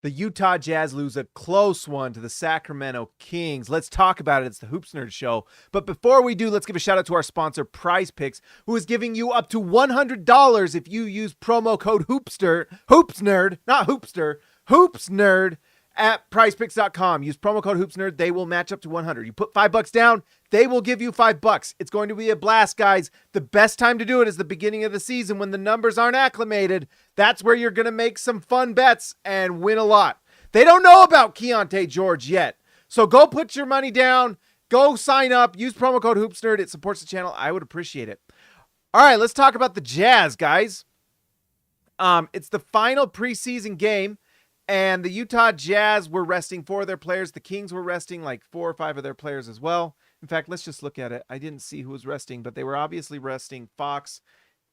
The Utah Jazz lose a close one to the Sacramento Kings. Let's talk about it. It's the Hoops Nerd Show. But before we do, let's give a shout out to our sponsor, Prize Picks, who is giving you up to $100 if you use promo code HoopsNerd, not Hoopster, HoopsNerd at prizepicks.com. Use promo code HoopsNerd. They will match up to 100. You put $5 down, they will give you $5. It's going to be a blast, guys. The best time to do it is the beginning of the season when the numbers aren't acclimated. That's where you're going to make some fun bets and win a lot. They don't know about Keyonte George yet. So go put your money down. Go sign up. Use promo code HoopsNerd. It supports the channel. I would appreciate it. All right, let's talk about the Jazz, guys. It's the final preseason game. And the Utah Jazz were resting 4 of their players. The Kings were resting like 4 or 5 of their players as well. In fact, let's just look at it. I didn't see who was resting, but they were obviously resting Fox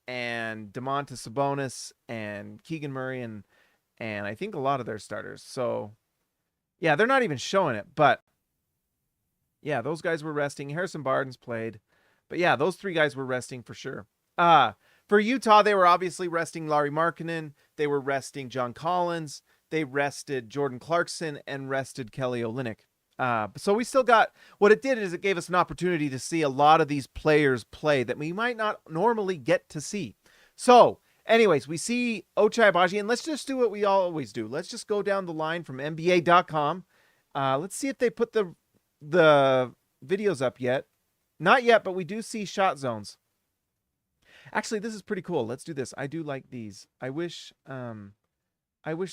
and Domantas Sabonis and Keegan Murray and I think a lot of their starters. So, yeah, they're not even showing it. But, yeah, those guys were resting. Harrison Barnes played. But, yeah, those 3 guys were resting for sure. For Utah, they were obviously resting Lauri Markkanen. They were resting John Collins. They rested Jordan Clarkson and rested Kelly Olynyk. So we still got, what it did is it gave us an opportunity to see a lot of these players play that we might not normally get to see. So anyways, we see Ochai Agbaji, and let's just do what we always do. Let's just go down the line from NBA.com. Let's see if they put the videos up yet. Not yet, but we do see shot zones. Actually, this is pretty cool. Let's do this. I do like these. I wish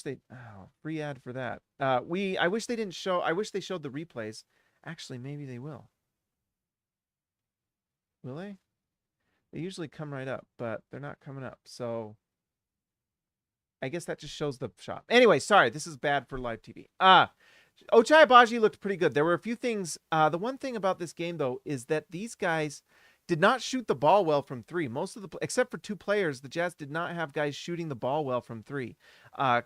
they, free ad for that. I wish they showed the replays. Actually, maybe they will. Will they? They usually come right up, but they're not coming up. So I guess that just shows the shot. Anyway, sorry, this is bad for live TV. Ochai Agbaji looked pretty good. There were a few things. The one thing about this game, though, is that these guys did not shoot the ball well from 3. Except for 2 players, the Jazz did not have guys shooting the ball well from 3.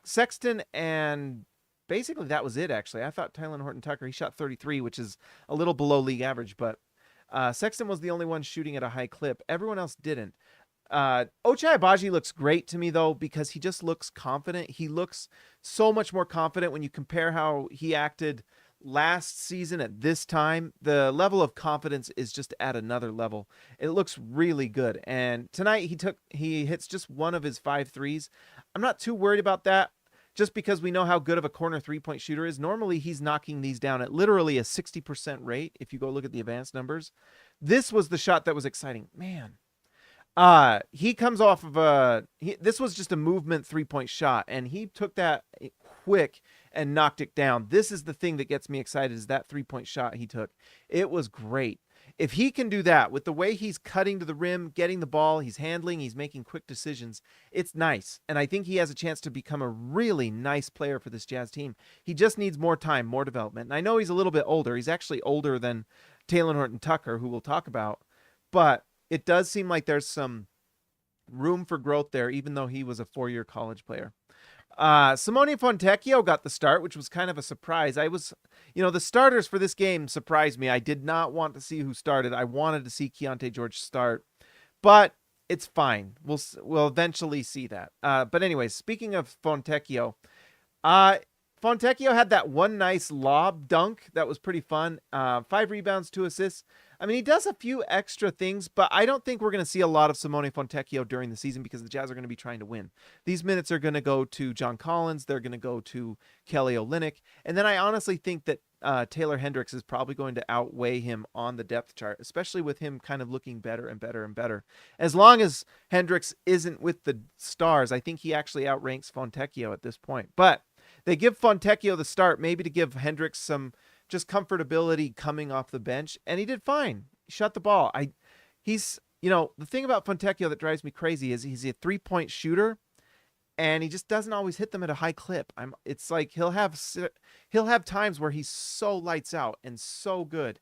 Sexton, and basically that was it, actually. I thought Talen Horton-Tucker, he shot 33, which is a little below league average, but Sexton was the only one shooting at a high clip. Everyone else didn't. Ochai Agbaji looks great to me, though, because he just looks confident. He looks so much more confident when you compare how he acted last season at this time. The level of confidence is just at another level. It looks really good. And tonight he hits just 1 of his 5 threes. I'm not too worried about that, just because we know how good of a corner 3-point shooter is. Normally he's knocking these down at literally a 60% rate. If you go look at the advanced numbers, this was the shot that was exciting, man. He comes off of this was just a movement 3-point shot, and he took that quick and knocked it down. This is the thing that gets me excited, is that 3-point shot he took. It was great. If he can do that with the way he's cutting to the rim, getting the ball, he's handling, he's making quick decisions, it's nice. And I think he has a chance to become a really nice player for this Jazz team. He just needs more time, more development. And I know he's a little bit older. He's actually older than Talen Horton-Tucker, who we'll talk about. But it does seem like there's some room for growth there, even though he was a 4-year college player. Simone Fontecchio got the start, which was kind of a surprise. The starters for this game surprised me. I did not want to see who started. I wanted to see Keyonte George start, but it's fine. We'll eventually see that. But anyways, speaking of Fontecchio, Fontecchio had that one nice lob dunk that was pretty fun. 5 rebounds, 2 assists. I mean, he does a few extra things, but I don't think we're going to see a lot of Simone Fontecchio during the season because the Jazz are going to be trying to win. These minutes are going to go to John Collins. They're going to go to Kelly Olynyk. And then I honestly think that Taylor Hendricks is probably going to outweigh him on the depth chart, especially with him kind of looking better and better and better. As long as Hendricks isn't with the stars, I think he actually outranks Fontecchio at this point. But they give Fontecchio the start, maybe to give Hendricks some just comfortability coming off the bench, and he did fine. He shot the ball. The thing about Fontecchio that drives me crazy is he's a 3-point shooter, and he just doesn't always hit them at a high clip. It's like he'll have times where he's so lights out and so good,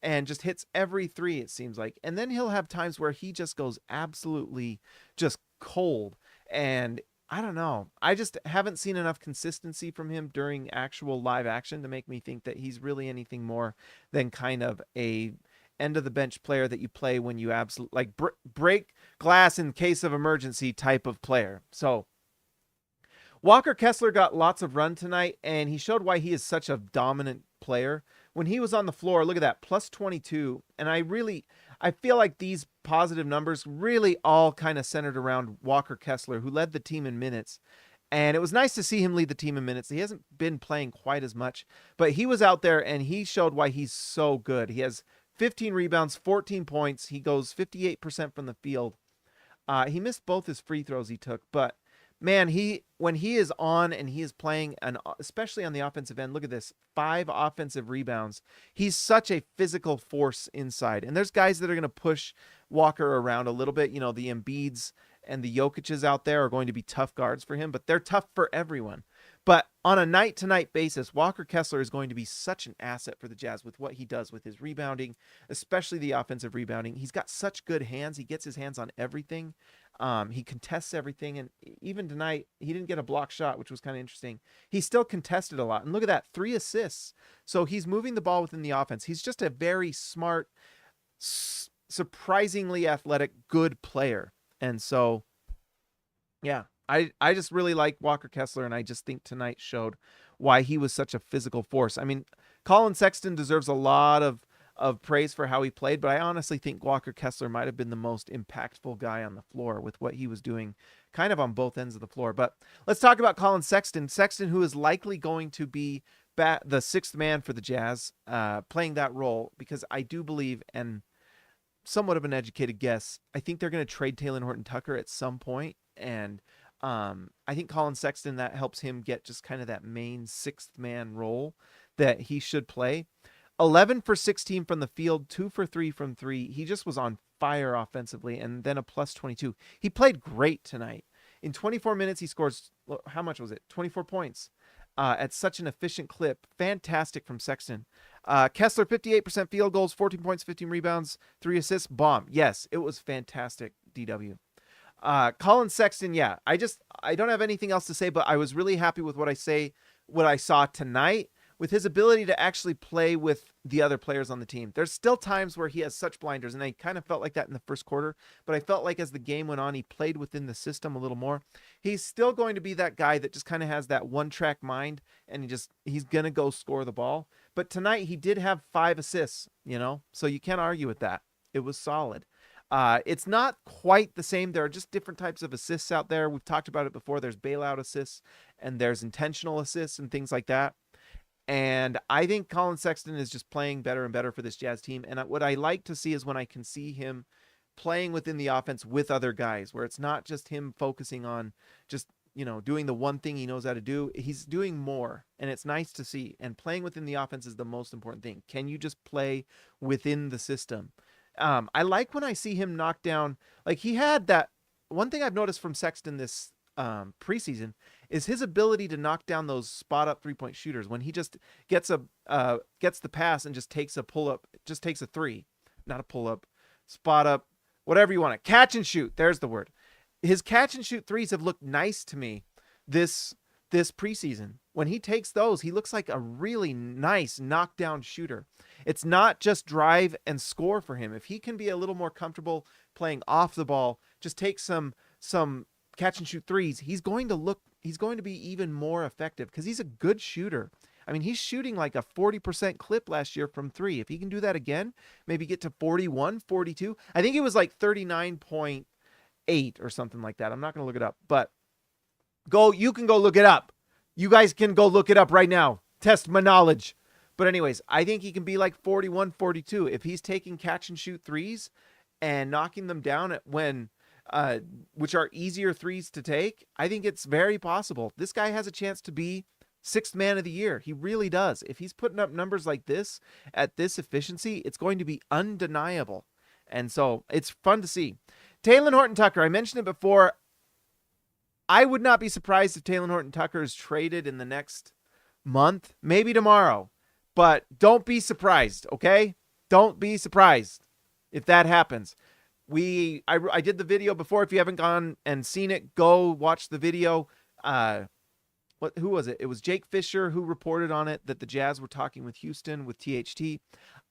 and just hits every 3, it seems like, and then he'll have times where he just goes absolutely just cold. And I don't know. I just haven't seen enough consistency from him during actual live action to make me think that he's really anything more than kind of a end of the bench player that you play when you absolutely break glass in case of emergency type of player. So Walker Kessler got lots of run tonight, and he showed why he is such a dominant player. When he was on the floor, look at that, plus 22. And I feel like these positive numbers really all kind of centered around Walker Kessler, who led the team in minutes. And it was nice to see him lead the team in minutes. He hasn't been playing quite as much, but he was out there and he showed why he's so good. He has 15 rebounds, 14 points. He goes 58% from the field. He missed both his free throws he took, but man, when he is on and he is playing, especially on the offensive end, look at this, 5 offensive rebounds. He's such a physical force inside. And there's guys that are going to push Walker around a little bit. You know, the Embiids and the Jokic's out there are going to be tough guards for him, but they're tough for everyone. But on a night-to-night basis, Walker Kessler is going to be such an asset for the Jazz with what he does with his rebounding, especially the offensive rebounding. He's got such good hands. He gets his hands on everything. He contests everything. And even tonight, he didn't get a block shot, which was kind of interesting. He still contested a lot. And look at that, 3 assists. So he's moving the ball within the offense. He's just a very smart, surprisingly athletic, good player. And so, yeah, I just really like Walker Kessler, and I just think tonight showed why he was such a physical force. I mean, Collin Sexton deserves a lot of praise for how he played, but I honestly think Walker Kessler might have been the most impactful guy on the floor with what he was doing kind of on both ends of the floor. But let's talk about Collin Sexton. Sexton, who is likely going to be the 6th man for the Jazz, playing that role, because I do believe, and somewhat of an educated guess, I think they're going to trade Talen Horton-Tucker at some point, and I think Collin Sexton, that helps him get just kind of that main 6th man role that he should play. 11 for 16 from the field, 2 for 3 from 3. He just was on fire offensively, and then a plus 22. He played great tonight. In 24 minutes, he scores, how much was it? 24 points at such an efficient clip. Fantastic from Sexton. Kessler, 58% field goals, 14 points, 15 rebounds, 3 assists. Bomb. Yes, it was fantastic, DW. Collin Sexton, yeah, I don't have anything else to say, but I was really happy with what I saw tonight, with his ability to actually play with the other players on the team. There's still times where he has such blinders, and I kind of felt like that in the first quarter, but I felt like as the game went on, he played within the system a little more. He's still going to be that guy that just kind of has that one-track mind, and he's going to go score the ball. But tonight, he did have 5 assists, so you can't argue with that. It was solid. It's not quite the same. There are just different types of assists out there. We've talked about it before. There's bailout assists, and there's intentional assists and things like that. And I think Collin Sexton is just playing better and better for this Jazz team. And what I like to see is when I can see him playing within the offense with other guys, where it's not just him focusing on just, doing the one thing he knows how to do. He's doing more, and it's nice to see. And playing within the offense is the most important thing. Can you just play within the system? I like when I see him knock down, like he had that one thing I've noticed from Sexton this preseason is his ability to knock down those spot up 3-point shooters when he just gets the pass and just takes a pull up, just takes a 3, not a pull up, spot up, whatever you want to catch and shoot. There's the word. His catch and shoot 3s have looked nice to me this preseason. When he takes those, he looks like a really nice knockdown shooter. It's not just drive and score for him. If he can be a little more comfortable playing off the ball, just take some catch and shoot 3s, he's going to be even more effective because he's a good shooter. I mean, he's shooting like a 40% clip last year from 3. If he can do that again, maybe get to 41, 42. I think it was like 39.8 or something like that. I'm not going to look it up, but you can go look it up. You guys can go look it up right now. Test my knowledge. But anyways, I think he can be like 41, 42. If he's taking catch and shoot 3s and knocking them down at which are easier 3s to take, I think it's very possible. This guy has a chance to be 6th man of the year. He really does. If he's putting up numbers like this at this efficiency, it's going to be undeniable. And so it's fun to see. Talen Horton-Tucker, I mentioned it before. I would not be surprised if Talen Horton-Tucker is traded in the next month, maybe tomorrow. But don't be surprised, okay? Don't be surprised if that happens. I did the video before. If you haven't gone and seen it, go watch the video. Who was it? It was Jake Fisher who reported on it, that the Jazz were talking with Houston, with THT.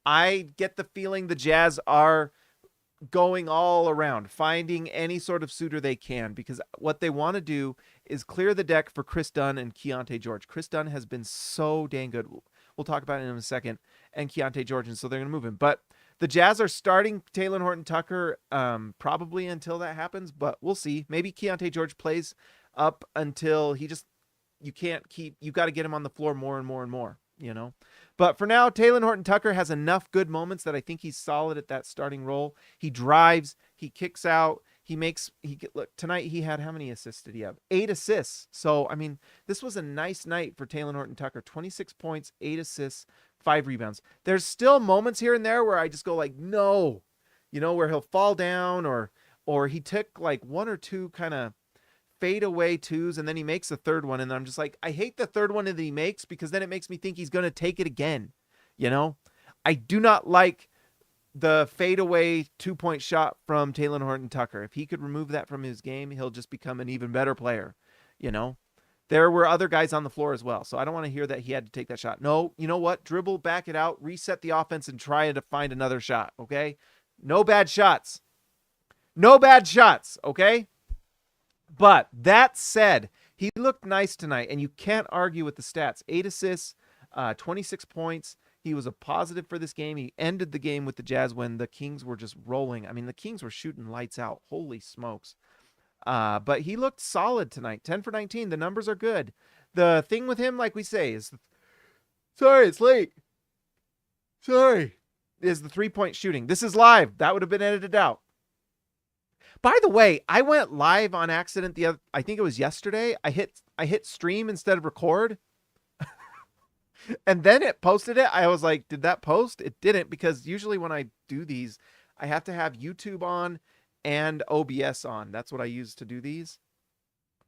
I get the feeling the Jazz are going all around, finding any sort of suitor they can, because what they want to do is clear the deck for Chris Dunn and Keyonte George. Chris Dunn has been so dang good. We'll talk about it in a second. And Keyonte George, and so they're going to move him. But the Jazz are starting Talen Horton-Tucker probably until that happens, but we'll see. Maybe Keyonte George plays up until you got to get him on the floor more and more and more, But for now, Talen Horton-Tucker has enough good moments that I think he's solid at that starting role. He drives, he kicks out, look, tonight he had, how many assists did he have? 8 assists. So, I mean, this was a nice night for Talen Horton-Tucker. 26 points, 8 assists, 5 rebounds. There's still moments here and there where I just go like, no, where he'll fall down or he took like 1 or 2 kind of fade away twos and then he makes the third one. And I'm just like, I hate the third one that he makes because then it makes me think he's going to take it again. I do not like the fadeaway 2-point shot from Talen Horton-Tucker. If he could remove that from his game, he'll just become an even better player. There were other guys on the floor as well. So I don't want to hear that he had to take that shot. No, you know what? Dribble, back it out, reset the offense, and try to find another shot. Okay. No bad shots. No bad shots. Okay. But that said, he looked nice tonight and you can't argue with the stats. 8 assists, 26 points. He was a positive for this game. He ended the game with the Jazz when the Kings were just rolling. I mean, the Kings were shooting lights out. Holy smokes. But he looked solid tonight. 10 for 19. The numbers are good. The thing with him, like we say, is... Sorry, it's late. Sorry. Is the 3-point shooting. This is live. That would have been edited out. By the way, I went live on accident I think it was yesterday. I hit stream instead of record. And then it posted it. I was like, did that post? It didn't, because usually when I do these, I have to have YouTube on and OBS on. That's what I use to do these.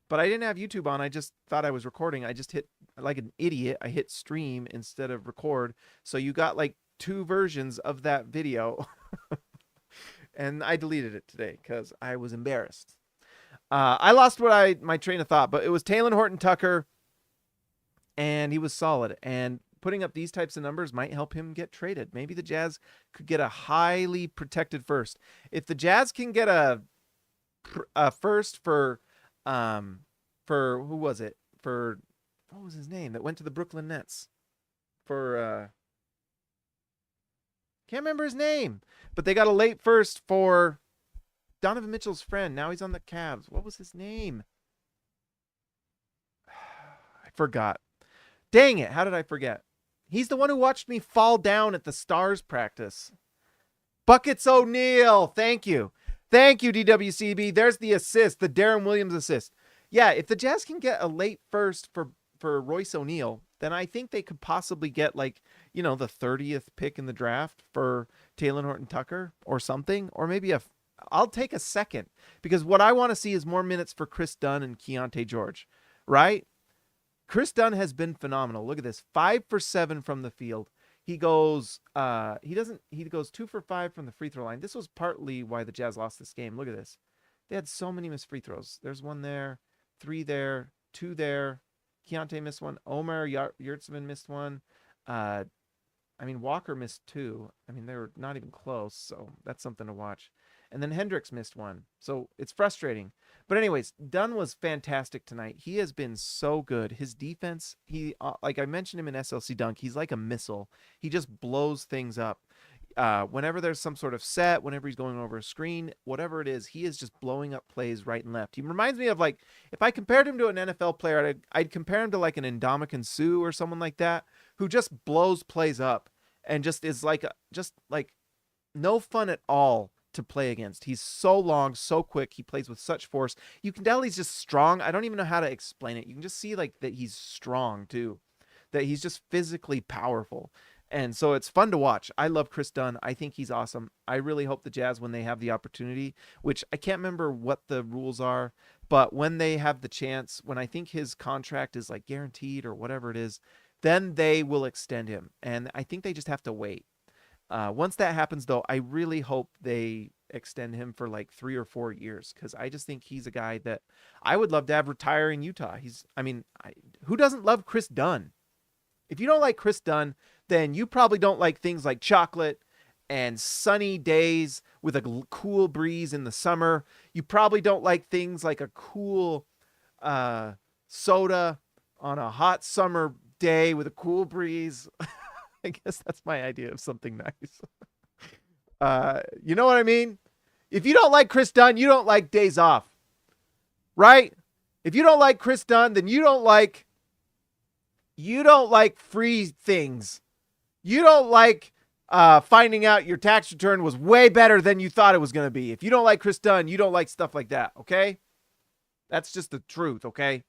But I didn't have YouTube on. I just thought I was recording. I just hit, like an idiot, I hit stream instead of record. So you got like 2 versions of that video. And I deleted it today because I was embarrassed. I lost my train of thought, but it was Talen Horton-Tucker. And he was solid. And putting up these types of numbers might help him get traded. Maybe the Jazz could get a highly protected first. If the Jazz can get a first for who was it? For, what was his name? That went to the Brooklyn Nets. Can't remember his name. But they got a late first for Donovan Mitchell's friend. Now he's on the Cavs. What was his name? I forgot. Dang it. How did I forget? He's the one who watched me fall down at the Stars practice. Buckets O'Neal. Thank you. Thank you, DWCB. There's the assist, the Darren Williams assist. Yeah, if the Jazz can get a late first for Royce O'Neal, then I think they could possibly get the 30th pick in the draft for Talen Horton-Tucker or something. Or maybe I'll take a second, because what I want to see is more minutes for Chris Dunn and Keyonte George, right? Chris Dunn has been phenomenal. Look at this. 5 for 7 from the field. He goes 2 for 5 from the free throw line. This was partly why the Jazz lost this game. Look at this. They had so many missed free throws. There's 1 there, 3 there, 2 there. Keyonte missed 1. Omer Yurtseven missed 1. Walker missed 2. They were not even close, so that's something to watch. And then Hendricks missed 1. So it's frustrating. But anyways, Dunn was fantastic tonight. He has been so good. His defense, like I mentioned him in SLC Dunk, he's like a missile. He just blows things up. Whenever there's some sort of set, whenever he's going over a screen, whatever it is, he is just blowing up plays right and left. He reminds me of, if I compared him to an NFL player, I'd compare him to like an Ndamukong Suh or someone like that, who just blows plays up and just is like no fun at all to play against. He's so long, so quick. He plays with such force. You can tell he's just strong. I don't even know how to explain it. You can just see that he's strong too, that he's just physically powerful. And so it's fun to watch. I love Chris Dunn. I think he's awesome. I really hope the Jazz, when they have the opportunity, which I can't remember what the rules are, but when they have the chance, when I think his contract is guaranteed or whatever it is, then they will extend him. And I think they just have to wait. Once that happens, though, I really hope they extend him for 3 or 4 years, because I just think he's a guy that I would love to have retire in Utah. Who doesn't love Chris Dunn? If you don't like Chris Dunn, then you probably don't like things like chocolate and sunny days with a cool breeze in the summer. You probably don't like things like a cool soda on a hot summer day with a cool breeze. I guess that's my idea of something nice. You know what I mean? If you don't like Chris Dunn, you don't like days off, right? If you don't like Chris Dunn, then you don't like free things. You don't like finding out your tax return was way better than you thought it was going to be. If you don't like Chris Dunn, you don't like stuff like that, okay? That's just the truth, okay?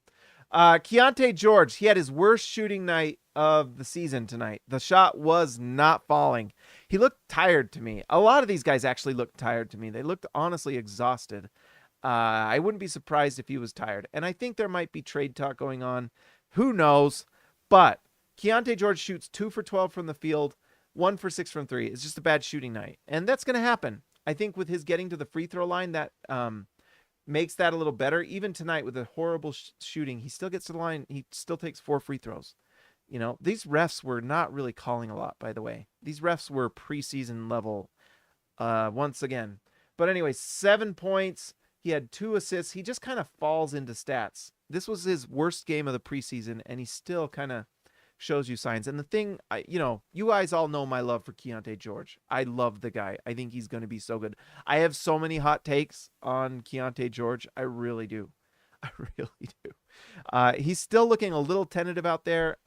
Keyonte George, he had his worst shooting night of the season tonight. The shot was not falling. He looked tired to me. A lot of these guys actually looked tired to me. They looked honestly exhausted. I wouldn't be surprised if he was tired. And I think there might be trade talk going on. Who knows? But Keyonte George shoots 2 for 12 from the field, 1 for 6 from 3. It's just a bad shooting night. And that's going to happen. I think with his getting to the free throw line, that makes that a little better. Even tonight with a horrible shooting, he still gets to the line. He still takes 4 free throws. You know, these refs were not really calling a lot, by the way. These refs were preseason level once again. But anyway, 7 points. He had 2 assists. He just kind of falls into stats. This was his worst game of the preseason, and he still kind of shows you signs. And the thing, you guys all know my love for Keyonte George. I love the guy. I think he's going to be so good. I have so many hot takes on Keyonte George. I really do. I really do. He's still looking a little tentative out there.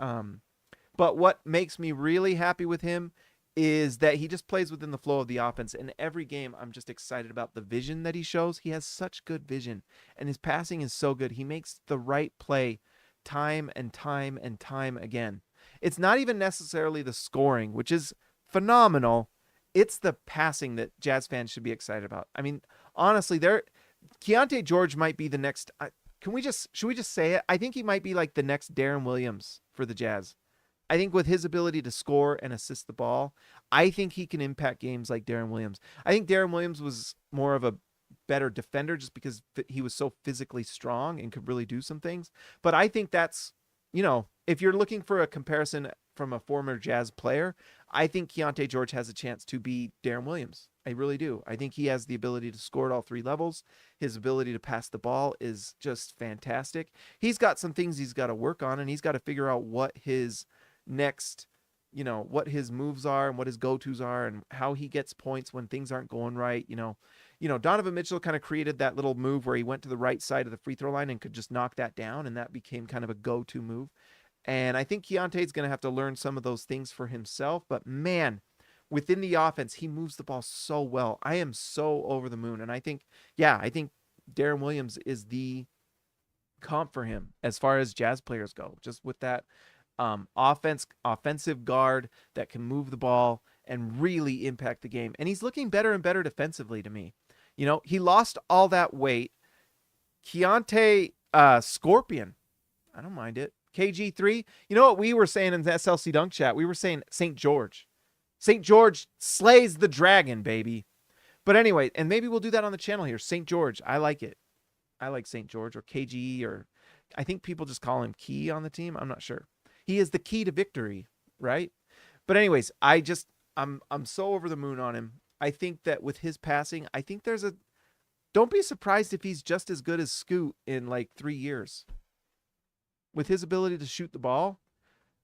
But what makes me really happy with him is that he just plays within the flow of the offense. And every game, I'm just excited about the vision that he shows. He has such good vision, and his passing is so good. He makes the right play time and time and time again. It's not even necessarily the scoring, which is phenomenal. It's the passing that Jazz fans should be excited about. I mean, honestly, Keyonte George might be the next. Should we just say it? I think he might be like the next Darren Williams for the Jazz. I think with his ability to score and assist the ball, I think he can impact games like Darren Williams. I think Darren Williams was more of a better defender just because he was so physically strong and could really do some things. But I think that's, if you're looking for a comparison from a former Jazz player, I think Keyonte George has a chance to be Darren Williams. I really do. I think he has the ability to score at all 3 levels. His ability to pass the ball is just fantastic. He's got some things he's got to work on, and he's got to figure out what his next, what his moves are and what his go-tos are and how he gets points when things aren't going right. Donovan Mitchell kind of created that little move where he went to the right side of the free throw line and could just knock that down, and that became kind of a go-to move. And I think Keyonte's going to have to learn some of those things for himself, but man, within the offense, he moves the ball so well. I am so over the moon, and I think Darren Williams is the comp for him as far as Jazz players go, just with that offensive guard that can move the ball and really impact the game. And he's looking better and better defensively to me. He lost all that weight. Keyonte Scorpion, I don't mind it. KG3, you know what we were saying in the SLC Dunk Chat? We were saying St. George. St. George slays the dragon, baby. But anyway, and maybe we'll do that on the channel here. St. George, I like it. I like St. George or KG, or I think people just call him Key on the team. I'm not sure. He is the key to victory, right? But anyways, I'm so over the moon on him. I think that with his passing, I think don't be surprised if he's just as good as Scoot in like 3 years. With his ability to shoot the ball,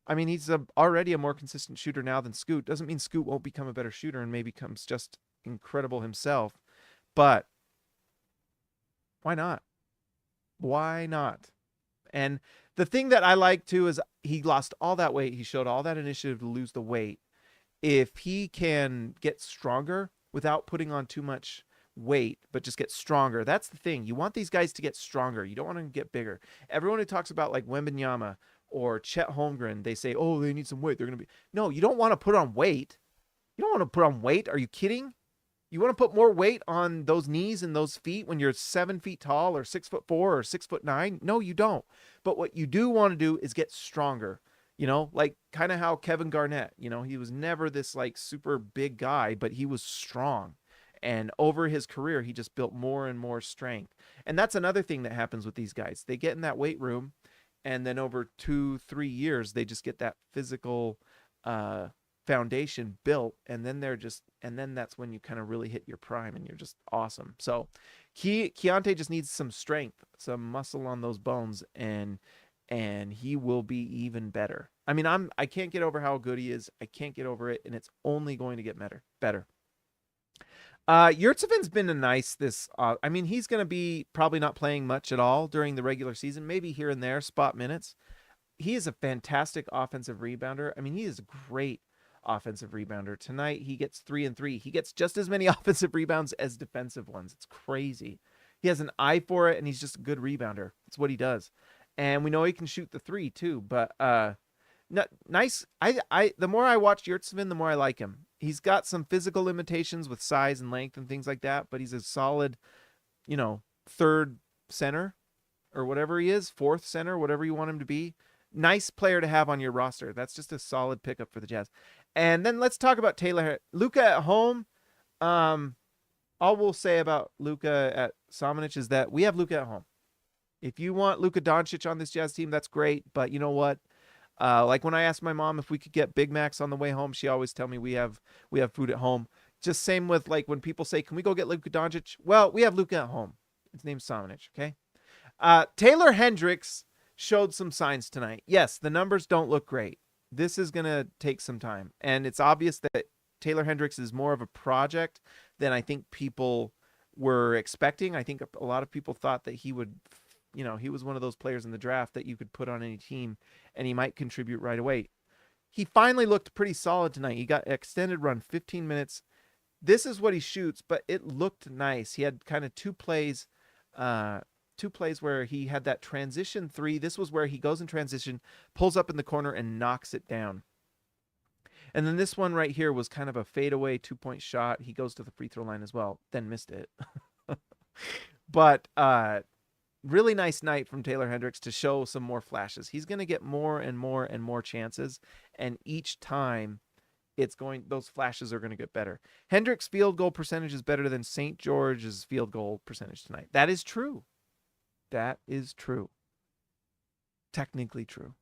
I mean, he's already a more consistent shooter now than Scoot. Doesn't mean Scoot won't become a better shooter and maybe becomes just incredible himself. But why not? Why not? And the thing that I like too is he lost all that weight. He showed all that initiative to lose the weight. If he can get stronger without putting on too much weight, but just get stronger. That's the thing. You want these guys to get stronger. You don't want them to get bigger. Everyone who talks about like Wembanyama or Chet Holmgren, they say, oh, they need some weight. They're going to be. No, you don't want to put on weight. You don't want to put on weight. Are you kidding? You want to put more weight on those knees and those feet when you're 7 feet tall or 6'4" or 6'9"? No, you don't. But what you do want to do is get stronger. Like kind of how Kevin Garnett, he was never this like super big guy, but he was strong. And over his career, he just built more and more strength. And that's another thing that happens with these guys. They get in that weight room, and then over 2-3 years, they just get that physical foundation built, and then that's when you kind of really hit your prime, and you're just awesome. So Keyonte just needs some strength, some muscle on those bones, and he will be even better. I mean, I can't get over how good he is. I can't get over it, and it's only going to get better. Yurtsevic's been a nice this. I mean, he's going to be probably not playing much at all during the regular season, maybe here and there, spot minutes. He is a fantastic offensive rebounder. I mean, he is a great offensive rebounder. Tonight, he gets 3 and 3. He gets just as many offensive rebounds as defensive ones. It's crazy. He has an eye for it, and he's just a good rebounder. It's what he does. And we know he can shoot the three too. But nice. The more I watch Yurtseven, the more I like him. He's got some physical limitations with size and length and things like that, but he's a solid, third center or whatever he is, fourth center, whatever you want him to be. Nice player to have on your roster. That's just a solid pickup for the Jazz. And then let's talk about Taylor. Luka at home. All we'll say about Luka at Samanic is that we have Luka at home. If you want Luka Doncic on this Jazz team, that's great. But you know what? Like when I asked my mom if we could get Big Macs on the way home, she always tell me we have food at home. Just same with like when people say, "Can we go get Luka Doncic?" Well, we have Luka at home. His name's Samanic. Okay. Taylor Hendricks showed some signs tonight. Yes, the numbers don't look great. This is gonna take some time, and it's obvious that Taylor Hendricks is more of a project than I think people were expecting. I think a lot of people thought that he would. He was one of those players in the draft that you could put on any team and he might contribute right away. He finally looked pretty solid tonight. He got extended run, 15 minutes. This is what he shoots, but it looked nice. He had kind of two plays where he had that transition three. This was where he goes in transition, pulls up in the corner and knocks it down. And then this one right here was kind of a fadeaway 2-point shot. He goes to the free throw line as well, then missed it. But really nice night from Taylor Hendricks to show some more flashes. He's going to get more and more and more chances, and each time those flashes are going to get better. Hendricks' field goal percentage is better than St. George's field goal percentage tonight. That is true. That is true. Technically true.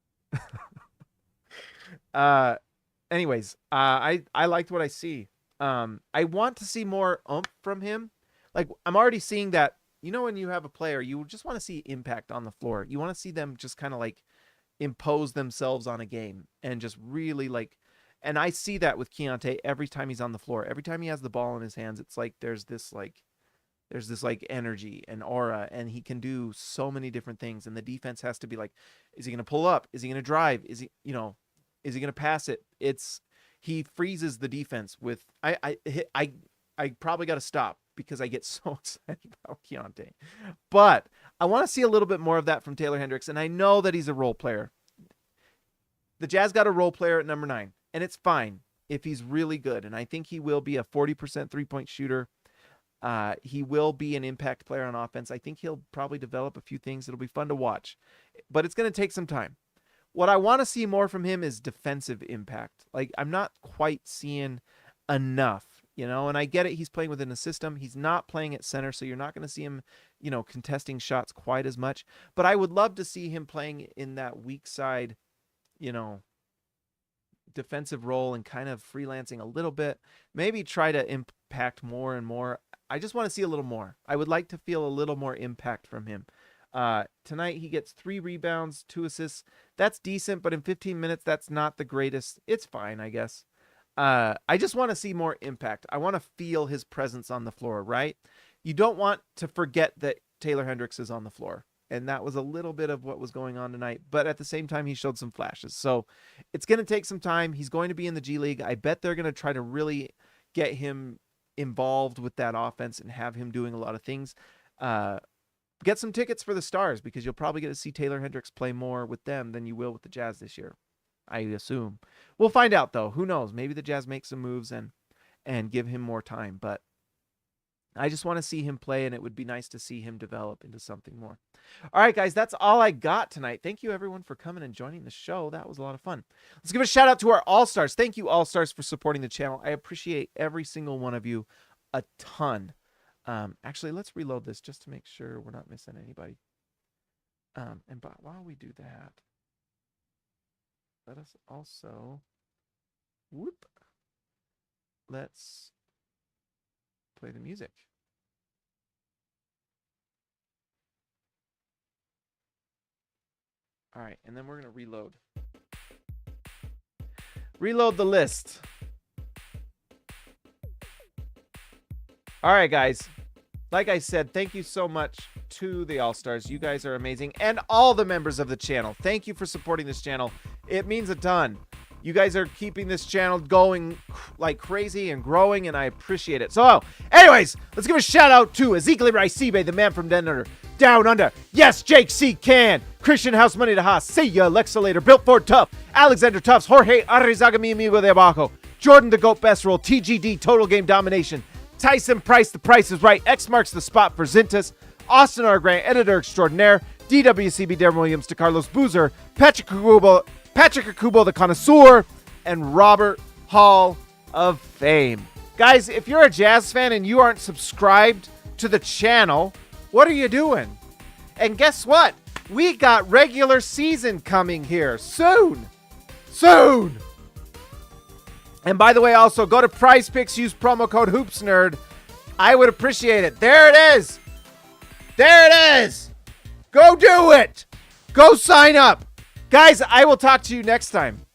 Anyways, I liked what I see. I want to see more oomph from him. Like I'm already seeing that. When you have a player, you just want to see impact on the floor. You want to see them just kind of like impose themselves on a game and just really and I see that with Keyonte every time he's on the floor. Every time he has the ball in his hands, it's like there's this energy and aura, and he can do so many different things. And the defense has to be like, is he going to pull up? Is he going to drive? Is he going to pass it? He freezes the defense with, I probably got to stop because I get so excited about Keyonte. But I want to see a little bit more of that from Taylor Hendricks, and I know that he's a role player. The Jazz got a role player at number 9, and it's fine if he's really good, and I think he will be a 40% three-point shooter. He will be an impact player on offense. I think he'll probably develop a few things. It'll be fun to watch, but it's going to take some time. What I want to see more from him is defensive impact. Like, I'm not quite seeing enough. And I get it. He's playing within a system. He's not playing at center, so you're not going to see him, contesting shots quite as much. But I would love to see him playing in that weak side, defensive role and kind of freelancing a little bit. Maybe try to impact more and more. I just want to see a little more. I would like to feel a little more impact from him. Tonight he gets 3 rebounds, 2 assists. That's decent, but in 15 minutes, that's not the greatest. It's fine, I guess. I just want to see more impact. I want to feel his presence on the floor, right? You don't want to forget that Taylor Hendricks is on the floor. And that was a little bit of what was going on tonight. But at the same time, he showed some flashes. So it's going to take some time. He's going to be in the G League. I bet they're going to try to really get him involved with that offense and have him doing a lot of things. Get some tickets for the Stars because you'll probably get to see Taylor Hendricks play more with them than you will with the Jazz this year. I assume. We'll find out, though. Who knows? Maybe the Jazz make some moves and give him more time. But I just want to see him play, and it would be nice to see him develop into something more. All right, guys, that's all I got tonight. Thank you, everyone, for coming and joining the show. That was a lot of fun. Let's give a shout-out to our All-Stars. Thank you, All-Stars, for supporting the channel. I appreciate every single one of you a ton. Actually, let's reload this just to make sure we're not missing anybody. But while we do that, let us also, let's play the music. All right, and then we're going to reload. Reload the list. All right, guys. Like I said, thank you so much to the All-Stars. You guys are amazing. And all the members of the channel. Thank you for supporting this channel. It means a ton. You guys are keeping this channel going like crazy and growing, and I appreciate it. So, anyways, let's give a shout out to Ezekiel Raisibe, the man from Down Under. Yes, Jake C. Can. Christian House Money to Haas. See ya, Lexa Later. Built Ford Tough. Alexander Tufts. Jorge Arrizaga Mi Amigo de Abajo. Jordan the Goat Best Roll. TGD Total Game Domination. Tyson Price, The Price is Right. X marks the spot for Zintas. Austin R. Grant, Editor Extraordinaire. DWCB Darren Williams to Carlos Boozer. Patrick Akubo, the Connoisseur. And Robert Hall of Fame. Guys, if you're a Jazz fan and you aren't subscribed to the channel, what are you doing? And guess what? We got regular season coming here soon. Soon. And by the way, also go to Prize Picks, use promo code HoopsNerd. I would appreciate it. There it is. There it is. Go do it. Go sign up. Guys, I will talk to you next time.